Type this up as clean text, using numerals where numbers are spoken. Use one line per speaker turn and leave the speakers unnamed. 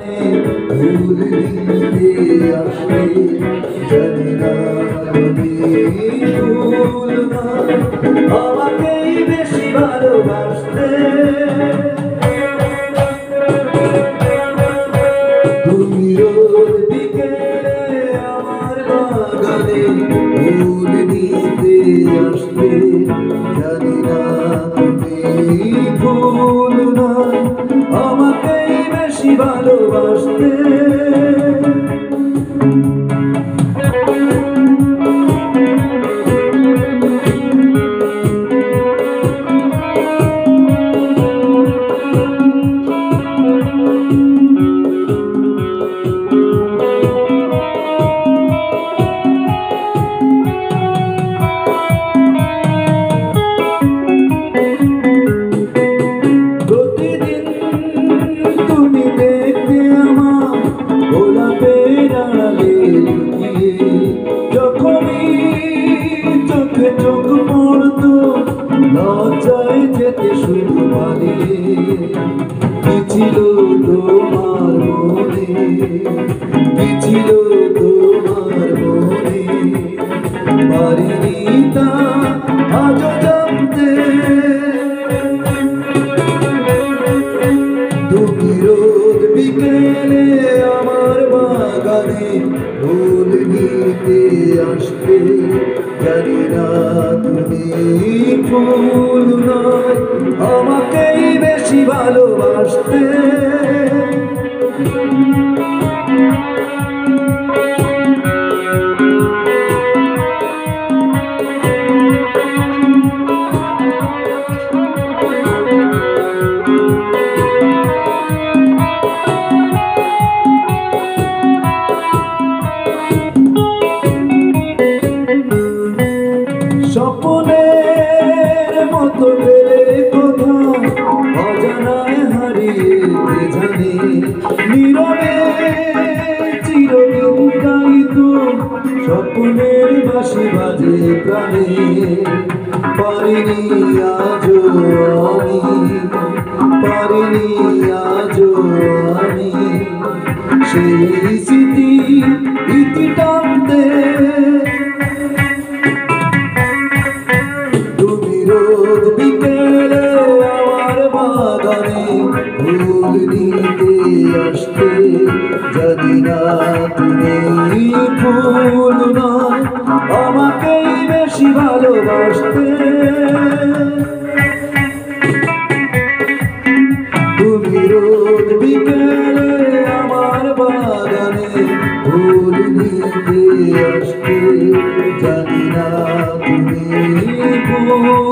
ভুল নিতে আসবে জানি না আমি ভুল না আমাকেই বেশি ভালোবাসতে তুমি রোজ বিকেলে আমার বাগানে ভুল নিতে আসবে জানি না তুমি ভুল না আমাকেই বেশি ভালোবাসতে তুমি দেখতে আমার গোলাপের আড়ালে লুকিয়ে যখনই চোখে চোখ পড়তো লজ্জায় যেতে শুরু পালিয়ে কি ছিল তোমার মনে কি ছিল তোমার মনে পারিনি তা আজও জানতে তুমি রোজ বিকেলে আমার বাগানে ফুল নিতে আসবে জানি না তুমি ফুল নয় আমাকেই বেশি ভালোবাসতে স্বপ্নের মতো গেলে কোথাও অজানায় হারিয়ে জানে নীরবে চিরদিন গাইতো স্বপ্নের বাঁশি বাজে প্রাণে পারিনি আজও আমি পারিনি আজও আমি সেই স্মৃতি ইতি টানতে রোজ বিকেলে আমার বাগানে ফুল নিতে আসতে জানি না তুমি ফুল নয় আমাকেই বেশি ভালোবাসতে তুমি রোজ বিকেলে আমার বাগানে ফুল নিতে আসতে জানি না তুমি ফুল